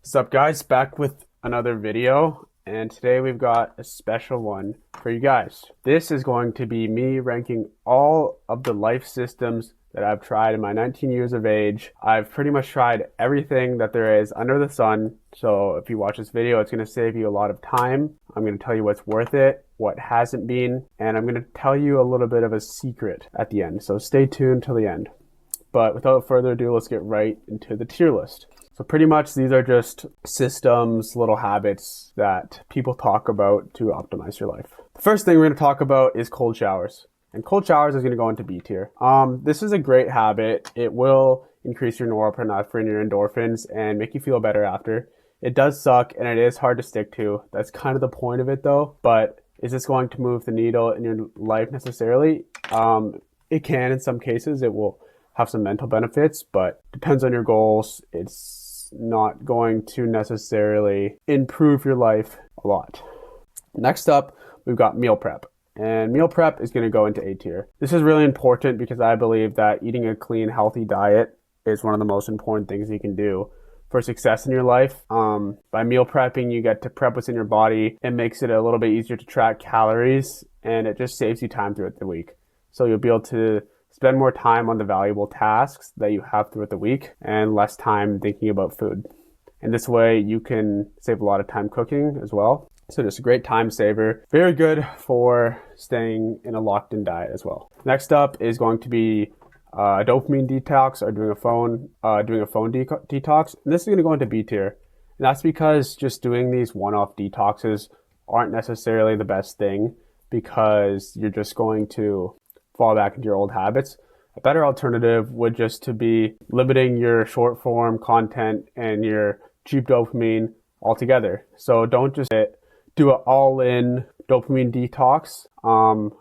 What's up, guys? Back with another video, and today we've got a special one for you guys. This is going to be me ranking all of the life systems that I've tried in my 19 years of age. I've pretty much tried everything that there is under the sun, so if you watch this video, it's going to save you a lot of time. I'm going to tell you what's worth it, what hasn't been, and I'm going to tell you a little bit of a secret at the end, so stay tuned till the end. But without further ado, let's get right into the tier list. So pretty much these are just systems, little habits that people talk about to optimize your life. The first thing we're going to talk about is cold showers. And cold showers is going to go into B tier. This is a great habit. It will increase your norepinephrine, your endorphins, and make you feel better after. It does suck and it is hard to stick to. That's kind of the point of it though. But is this going to move the needle in your life necessarily? It can in some cases. It will have some mental benefits, but depends on your goals. It's not going to necessarily improve your life a lot. Next up, we've got meal prep. And meal prep is going to go into A tier. This is really important because I believe that eating a clean, healthy diet is one of the most important things you can do for success in your life. By meal prepping, you get to prep what's in your body. It makes it a little bit easier to track calories, and it just saves you time throughout the week. So you'll be able to spend more time on the valuable tasks that you have throughout the week and less time thinking about food. And this way you can save a lot of time cooking as well. So just a great time saver. Very good for staying in a locked in diet as well. Next up is going to be a dopamine detox or doing a phone detox. And this is going to go into B tier. And that's because just doing these one-off detoxes aren't necessarily the best thing because you're just going to fall back into your old habits. A better alternative would just to be limiting your short form content and your cheap dopamine altogether. So don't just do an all-in dopamine detox.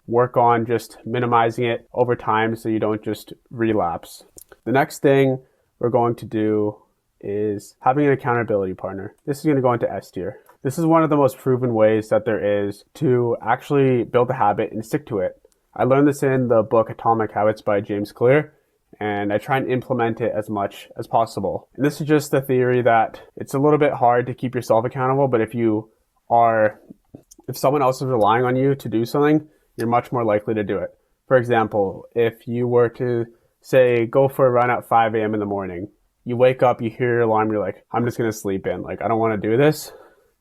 Work on just minimizing it over time so you don't just relapse. The next thing we're going to do is having an accountability partner. This is going to go into S tier. This is one of the most proven ways that there is to actually build a habit and stick to it. I learned this in the book Atomic Habits by James Clear, and I try and implement it as much as possible. And this is just the theory that it's a little bit hard to keep yourself accountable, but if someone else is relying on you to do something, you're much more likely to do it. For example, if you were to say, go for a run at 5 a.m. in the morning, you wake up, you hear your alarm, you're like, I'm just going to sleep in. Like, I don't want to do this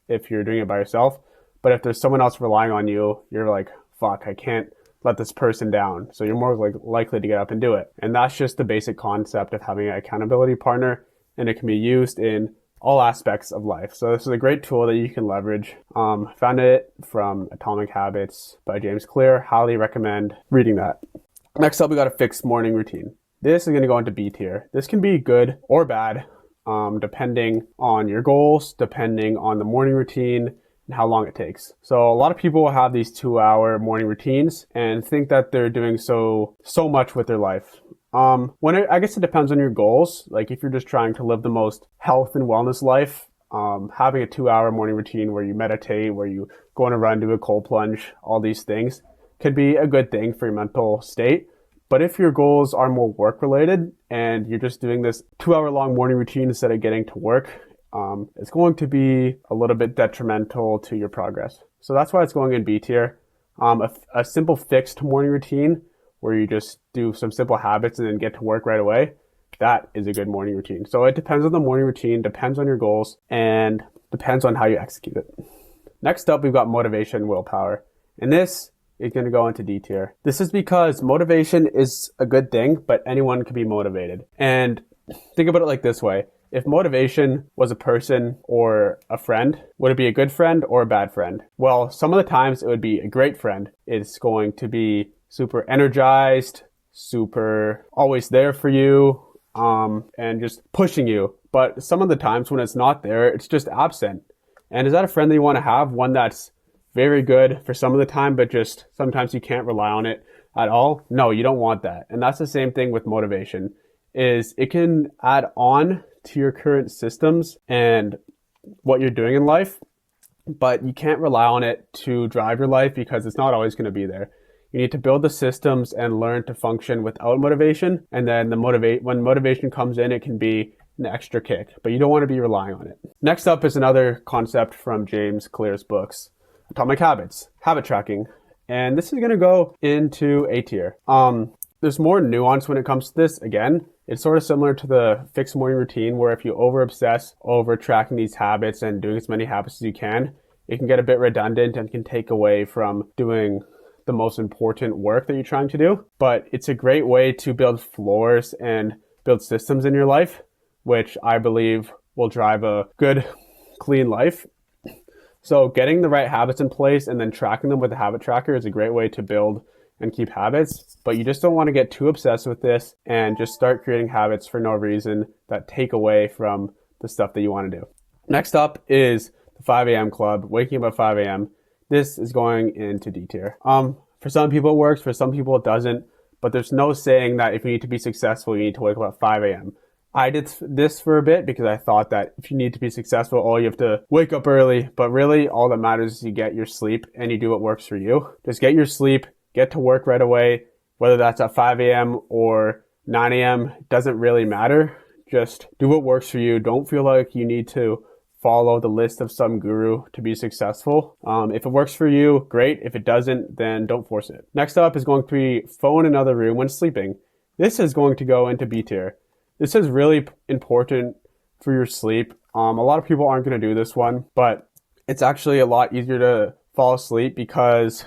if you're doing it by yourself. But if there's someone else relying on you, you're like, fuck, I can't let this person down. So you're more likely to get up and do it. And that's just the basic concept of having an accountability partner, and it can be used in all aspects of life. So this is a great tool that you can leverage. Found it from Atomic Habits by James Clear. Highly recommend reading that. Next up, we got a fixed morning routine. This is going to go into B tier. This can be good or bad, depending on your goals, depending on the morning routine, and how long it takes. So a lot of people have these 2-hour morning routines and think that they're doing so much with their life. I guess it depends on your goals. Like if you're just trying to live the most health and wellness life, having a 2-hour morning routine where you meditate, where you go on a run, do a cold plunge, all these things could be a good thing for your mental state. But if your goals are more work related and you're just doing this 2-hour long morning routine instead of getting to work, it's going to be a little bit detrimental to your progress. So that's why it's going in B tier. A simple fixed morning routine where you just do some simple habits and then get to work right away, that is a good morning routine. So it depends on the morning routine, depends on your goals, and depends on how you execute it. Next up, we've got motivation and willpower. And this is going to go into D tier. This is because motivation is a good thing, but anyone can be motivated. And think about it like this way. If motivation was a person or a friend, would it be a good friend or a bad friend? Well, some of the times it would be a great friend. It's going to be super energized, super always there for you, and just pushing you. But some of the times when it's not there, it's just absent. And is that a friend that you want to have? One that's very good for some of the time, but just sometimes you can't rely on it at all? No, you don't want that. And that's the same thing with motivation, is it can add on to your current systems and what you're doing in life, but you can't rely on it to drive your life because it's not always going to be there. You need to build the systems and learn to function without motivation. And then when motivation comes in, it can be an extra kick, but you don't want to be relying on it. Next up is another concept from James Clear's books, Atomic Habits, habit tracking. And this is going to go into A tier. There's more nuance when it comes to this. Again, it's sort of similar to the fixed morning routine, where if you over obsess over tracking these habits and doing as many habits as you can, it can get a bit redundant and can take away from doing the most important work that you're trying to do. But it's a great way to build floors and build systems in your life, which I believe will drive a good, clean life. So getting the right habits in place and then tracking them with a habit tracker is a great way to build and keep habits, but you just don't want to get too obsessed with this and just start creating habits for no reason that take away from the stuff that you want to do. Next up is the 5 a.m. club, waking up at 5 a.m. This is going into D tier. For some people it works, for some people it doesn't, but there's no saying that if you need to be successful, you need to wake up at 5 a.m. I did this for a bit because I thought that if you need to be successful, you have to wake up early, but really all that matters is you get your sleep and you do what works for you. Just get your sleep, get to work right away, whether that's at 5 a.m. or 9 a.m., doesn't really matter. Just do what works for you. Don't feel like you need to follow the list of some guru to be successful. If it works for you, great. If it doesn't, then don't force it. Next up is going to be phone in another room when sleeping. This is going to go into B tier. This is really important for your sleep. A lot of people aren't going to do this one, but it's actually a lot easier to fall asleep because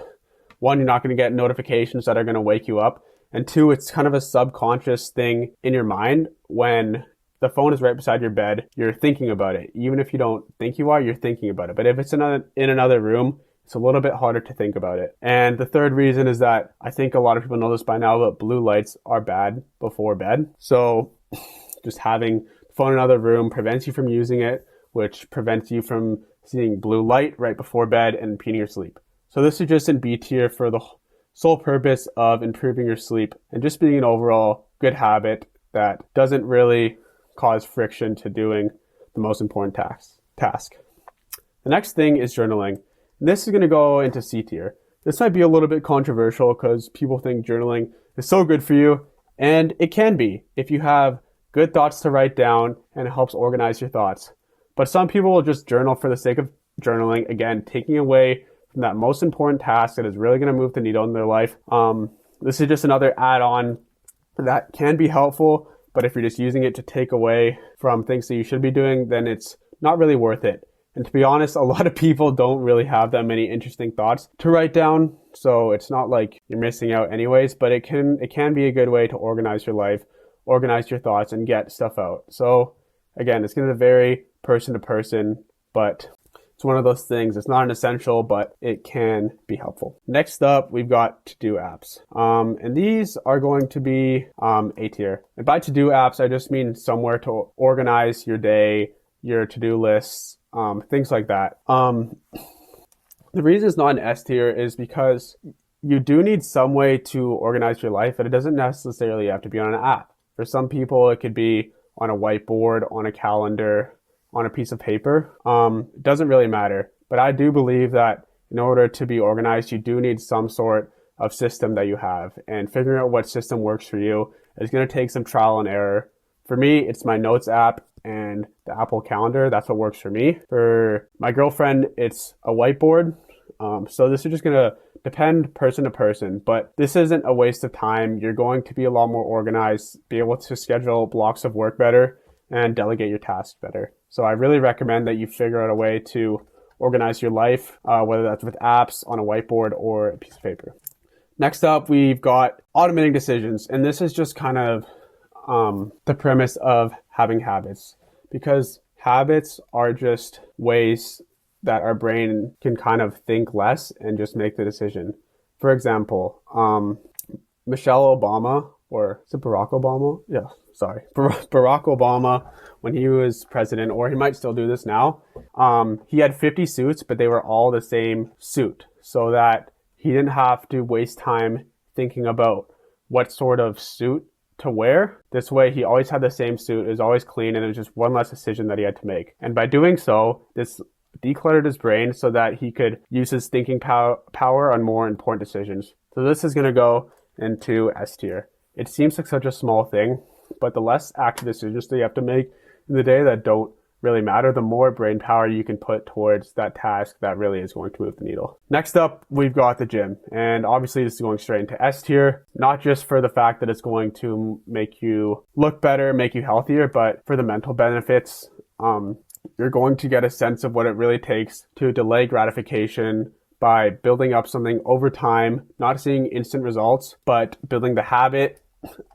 one, you're not going to get notifications that are going to wake you up. And two, it's kind of a subconscious thing in your mind. When the phone is right beside your bed, you're thinking about it. Even if you don't think you are, you're thinking about it. But if it's in another room, it's a little bit harder to think about it. And the third reason is that I think a lot of people know this by now, but blue lights are bad before bed. So just having the phone in another room prevents you from using it, which prevents you from seeing blue light right before bed and impeding your sleep. So this is just in B tier for the sole purpose of improving your sleep and just being an overall good habit that doesn't really cause friction to doing the most important task. The next thing is journaling. This is going to go into C tier. This might be a little bit controversial because people think journaling is so good for you, and it can be if you have good thoughts to write down and it helps organize your thoughts. But some people will just journal for the sake of journaling, again, taking away from that most important task that is really going to move the needle in their life. This is just another add-on that can be helpful, but if you're just using it to take away from things that you should be doing, then it's not really worth it. And to be honest, a lot of people don't really have that many interesting thoughts to write down, so it's not like you're missing out anyways, but it can be a good way to organize your life, organize your thoughts, and get stuff out. So again, it's going to vary person to person, but it's one of those things. It's not an essential, but it can be helpful. Next up, we've got to-do apps. And these are going to be A tier. And by to-do apps, I just mean somewhere to organize your day, your to-do lists, things like that. The reason it's not an S tier is because you do need some way to organize your life, and it doesn't necessarily have to be on an app. For some people, it could be on a whiteboard, on a calendar, on a piece of paper. It doesn't really matter. But I do believe that in order to be organized, you do need some sort of system that you have. And figuring out what system works for you is going to take some trial and error. For me, it's my notes app and the Apple Calendar. That's what works for me. For my girlfriend, it's a whiteboard. So this is just going to depend person to person, but this isn't a waste of time. You're going to be a lot more organized, be able to schedule blocks of work better, and delegate your tasks better. So I really recommend that you figure out a way to organize your life, whether that's with apps, on a whiteboard, or a piece of paper. Next up, we've got automating decisions. And this is just kind of the premise of having habits, because habits are just ways that our brain can kind of think less and just make the decision. For example, Michelle Obama, or is it Barack Obama? Yeah, sorry. Barack Obama, when he was president, or he might still do this now, he had 50 suits, but they were all the same suit, so that he didn't have to waste time thinking about what sort of suit to wear. This way, he always had the same suit, it was always clean, and it was just one less decision that he had to make. And by doing so, this decluttered his brain so that he could use his thinking power on more important decisions. So this is going to go into S tier. It seems like such a small thing, but the less active decisions that you have to make in the day that don't really matter, the more brain power you can put towards that task that really is going to move the needle. Next up, we've got the gym. And obviously this is going straight into S tier, not just for the fact that it's going to make you look better, make you healthier, but for the mental benefits. You're going to get a sense of what it really takes to delay gratification by building up something over time, not seeing instant results, but building the habit,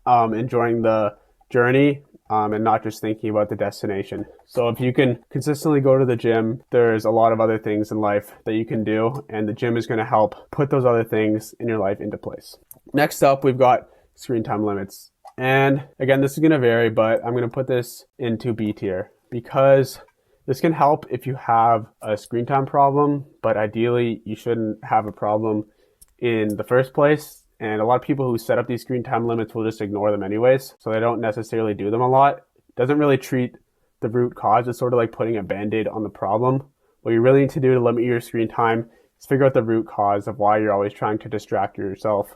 enjoying the journey, and not just thinking about the destination. So if you can consistently go to the gym, there's a lot of other things in life that you can do, and the gym is going to help put those other things in your life into place. Next up, we've got screen time limits. And again, this is going to vary, but I'm going to put this into B tier because this can help if you have a screen time problem, but ideally you shouldn't have a problem in the first place. And a lot of people who set up these screen time limits will just ignore them anyways, so they don't necessarily do them a lot. It doesn't really treat the root cause. It's sort of like putting a band-aid on the problem. What you really need to do to limit your screen time is figure out the root cause of why you're always trying to distract yourself.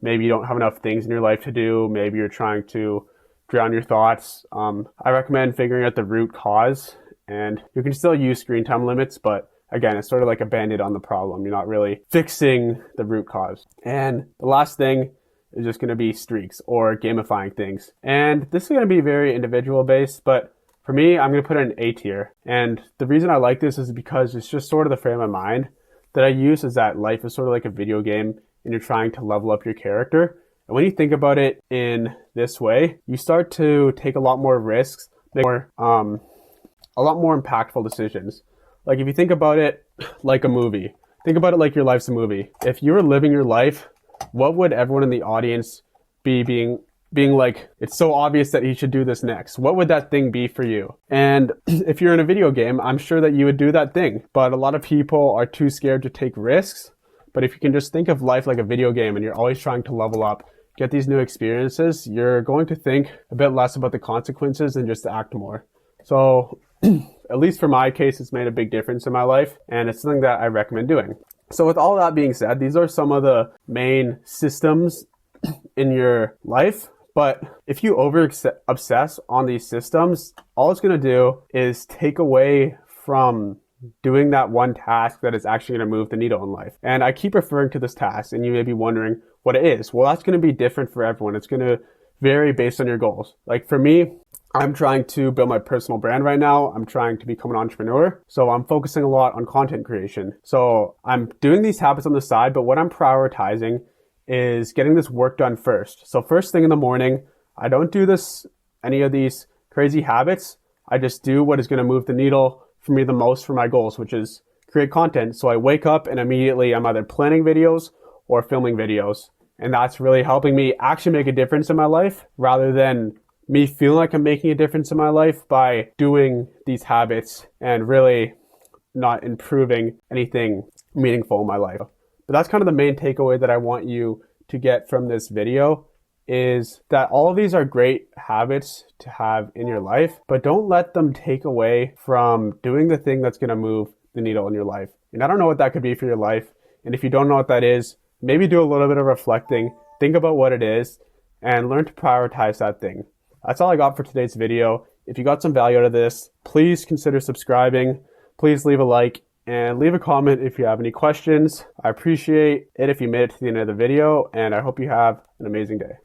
Maybe you don't have enough things in your life to do. Maybe you're trying to drown your thoughts. I recommend figuring out the root cause, and you can still use screen time limits, but again, it's sort of like a band-aid on the problem. You're not really fixing the root cause. And the last thing is just going to be streaks or gamifying things. And this is going to be very individual based, but for me, I'm going to put it in A tier. And the reason I like this is because it's just sort of the frame of mind that I use, is that life is sort of like a video game and you're trying to level up your character. And when you think about it in this way, you start to take a lot more risks, make a lot more impactful decisions. Like if you think about it like a movie, think about it like your life's a movie. If you were living your life, what would everyone in the audience be being like, it's so obvious that he should do this next? What would that thing be for you? And if you're in a video game, I'm sure that you would do that thing. But a lot of people are too scared to take risks. But if you can just think of life like a video game and you're always trying to level up, get these new experiences, you're going to think a bit less about the consequences and just act more. So at least for my case, it's made a big difference in my life, and it's something that I recommend doing. So with all that being said, these are some of the main systems in your life. But if you obsess on these systems, all it's going to do is take away from doing that one task that is actually going to move the needle in life. And I keep referring to this task, and you may be wondering what it is. Well, that's going to be different for everyone. It's going to vary based on your goals. Like for me, I'm trying to build my personal brand right now. I'm trying to become an entrepreneur. So I'm focusing a lot on content creation. So I'm doing these habits on the side, but what I'm prioritizing is getting this work done first. So first thing in the morning, I don't do any of these crazy habits. I just do what is going to move the needle for me the most for my goals, which is create content. So I wake up and immediately I'm either planning videos or filming videos. And that's really helping me actually make a difference in my life rather than me feeling like I'm making a difference in my life by doing these habits and really not improving anything meaningful in my life. But that's kind of the main takeaway that I want you to get from this video, is that all of these are great habits to have in your life, but don't let them take away from doing the thing that's going to move the needle in your life. And I don't know what that could be for your life. And if you don't know what that is, maybe do a little bit of reflecting, think about what it is, and learn to prioritize that thing. That's all I got for today's video. If you got some value out of this, please consider subscribing. Please leave a like and leave a comment if you have any questions. I appreciate it if you made it to the end of the video, and I hope you have an amazing day.